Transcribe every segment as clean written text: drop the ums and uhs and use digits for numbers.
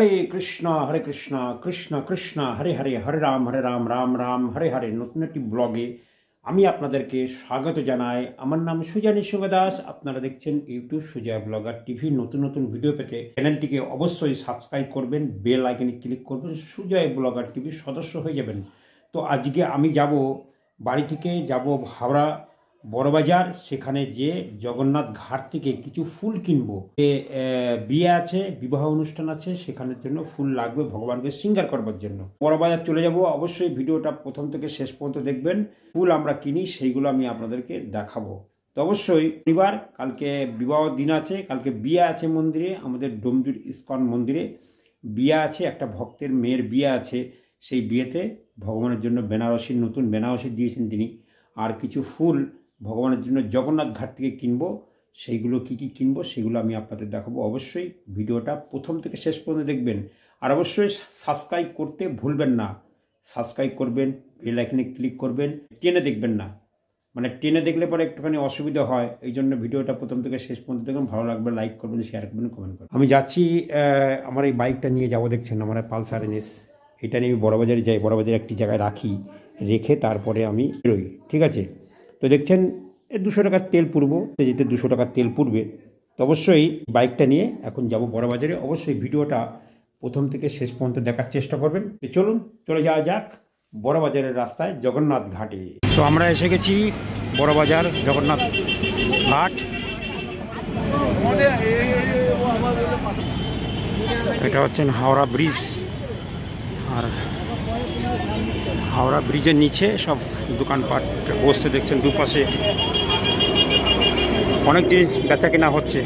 হরে কৃষ্ণ কৃষ্ণ কৃষ্ণ হরে হরে, হরে রাম রাম রাম হরে হরে। নতুন একটি ব্লগে আমি আপনাদেরকে স্বাগত জানাই। আমার নাম সুজয় নিঃসঙ্গ দাস। আপনারা দেখছেন ইউটিউব সুজয় ব্লগার টিভি। নতুন নতুন ভিডিও পেতে চ্যানেলটিকে অবশ্যই সাবস্ক্রাইব করবেন, বেল আইকনে ক্লিক করবেন, সুজয় ব্লগার টিভির সদস্য হয়ে যাবেন। তো আজকে আমি যাব, বাড়ি থেকে যাব হাওড়া বড়বাজার। সেখানে যে জগন্নাথ ঘাট থেকে কিছু ফুল কিনবো। বিয়ে আছে, বিবাহ অনুষ্ঠান আছে, সেখানের জন্য ফুল লাগবে ভগবানকে শৃঙ্গার করবার জন্য। বড়বাজার চলে যাব। অবশ্যই ভিডিওটা প্রথম থেকে শেষ পর্যন্ত দেখবেন। ফুল আমরা কিনি সেইগুলো আমি আপনাদেরকে দেখাবো। তো অবশ্যই শনিবার, কালকে বিবাহ দিন আছে, কালকে বিয়ে আছে মন্দিরে, আমাদের ডোমজুর ইস্কন মন্দিরে বিয়ে আছে। একটা ভক্তের মেয়ের বিয়ে আছে। সেই বিয়েতে ভগবানের জন্য বেনারসি, নতুন বেনারসি দিয়েছেন তিনি। আর কিছু ফুল ভগবানের জন্য জগন্নাথ ঘাট থেকে কিনবো। সেইগুলো কি কি কিনবো সেগুলো আমি আপনাদের দেখাবো। অবশ্যই ভিডিওটা প্রথম থেকে শেষ পর্যন্ত দেখবেন। আর অবশ্যই সাবস্ক্রাইব করতে ভুলবেন না। সাবস্ক্রাইব করবেন, বেল আইকনে ক্লিক করবেন। টেনে দেখবেন না, মানে টেনে দেখলে পরে একটুখানি অসুবিধা হয়। এই জন্য ভিডিওটা প্রথম থেকে শেষ পর্যন্ত দেখবেন। ভালো লাগবে লাইক করবেন, শেয়ার করবেন, কমেন্ট করবেন। আমি যাচ্ছি, আমার এই বাইকটা নিয়ে যাবো। দেখছেন আমার পালসার NS। এটা নিয়ে আমি বড়বাজারে যাই, বড়বাজারে একটি জায়গায় রাখি, রেখে তারপরে আমি বেরোই। ঠিক আছে? তো দেখছেন 200 টাকার তেল পুরবো, যেতে 200 টাকার তেল পুরবে। তো অবশ্যই বাইকটা নিয়ে এখন যাব বড়বাজারে। অবশ্যই ভিডিওটা প্রথম থেকে শেষ পর্যন্ত দেখার চেষ্টা করবেন। তো চলুন চলে যাওয়া যাক বড়বাজারের রাস্তায় জগন্নাথ ঘাটে। তো আমরা এসে গেছি বড়বাজার জগন্নাথ ঘাট। এটা হচ্ছেন হাওড়া ব্রিজ। আর হাওড়া ব্রিজের নিচে সব দোকানপাট বসতে দেখছেন। দুপাশে অনেক জিনিস বেচা কেনা হচ্ছে।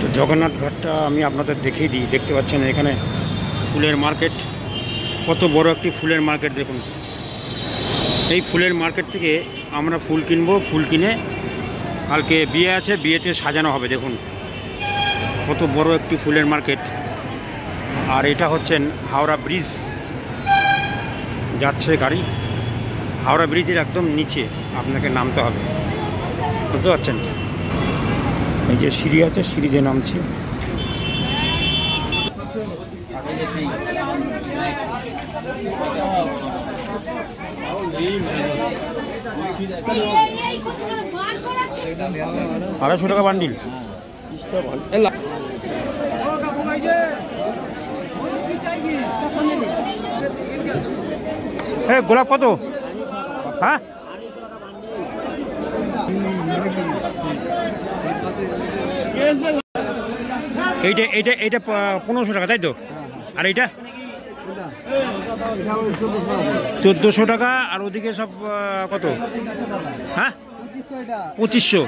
তো জগন্নাথ ঘাটটা আমি আপনাদের দেখিয়ে দিই। দেখতে পাচ্ছেন এখানে ফুলের মার্কেট। কত বড় একটি ফুলের মার্কেট দেখুন। এই ফুলের মার্কেট থেকে আমরা ফুল কিনবো। ফুল কিনে কালকে বিয়ে আছে, বিয়েতে সাজানো হবে। দেখুন কত বড় একটি ফুলের মার্কেট। আর এটা হচ্ছেন হাওড়া ব্রিজ, যাচ্ছে গাড়ি। হাওড়া ব্রিজের একদম নিচে আপনাকে নামতে হবে, বুঝতে পারছেন? এই যে সিঁড়ি আছে, সিঁড়িতে নামছি। $250 টাকা বান্ডিল। গোলাপ কত? হ্যাঁ, এইটা এইটা এইটা 1500 টাকা, তাই তো? আর এইটা 1400 টাকা। আর ওদিকে সব কত? হ্যাঁ, 2500,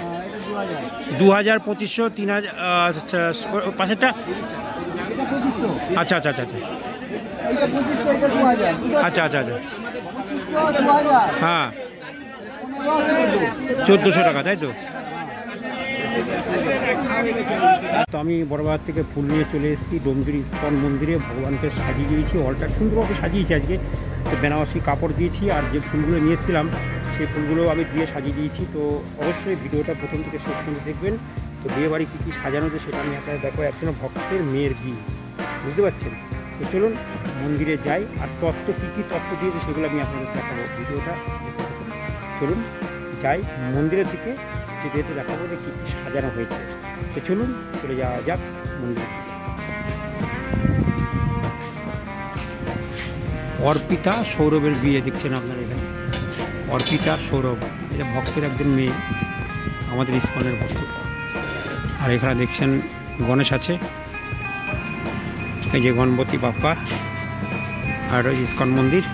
2000, 2500, 3000। পাশেরটা আচ্ছা আচ্ছা আচ্ছা আচ্ছা আচ্ছা আচ্ছা আচ্ছা। হ্যাঁ, 1400 টাকা, তাই তো? তো আমি বড়বাজার থেকে ফুল নিয়ে চলে এসেছি ডোমজুর ইস্কন মন্দিরে। ভগবানকে সাজিয়ে দিয়েছি, অলটা সুন্দরভাবে সাজিয়েছি আজকে। বেনারসি কাপড় দিয়েছি, আর যে ফুলগুলো নিয়েছিলাম সেই ফুলগুলো আমি দিয়ে সাজিয়ে দিয়েছি। তো অবশ্যই ভিডিওটা প্রথম থেকে শেষ পর্যন্ত দেখবেন। তো বিয়েবাড়ি কী কী সাজানো আছে সেটা আমি আপনাদের দেখো। একজন ভক্তের মেয়ের বিয়ে, বুঝতে পারছেন? তো চলুন মন্দিরে যাই। আর তত্ত্ব কী কী তত্ত্ব দিয়েছে সেগুলো আমি আপনাদের দেখাবো। ভিডিওটা চলুন যাই মন্দিরের দিকে, যেহেতু দেখাবো যে কী কী সাজানো হয়েছে। তো চলুন চলে যাওয়া যাক মন্দিরে। অর্পিতা সৌরভের বিয়ে দেখছেন আপনারা এখানে। অর্পিতা সৌরভ, এটা ভক্তের একজন মেয়ে, আমাদের ইস্কনের ভক্ত। আর এখানে দেখছেন গণেশ আছে, এই যে গণপতি বাপ্পা। আর ইস্কন মন্দির।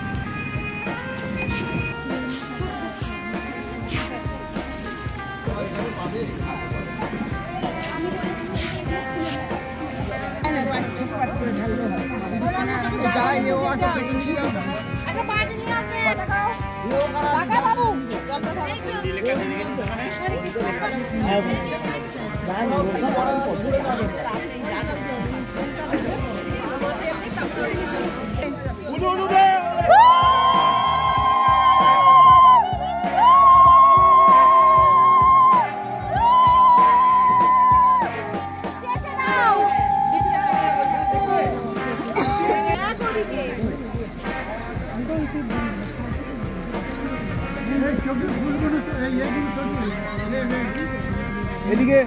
এদিকে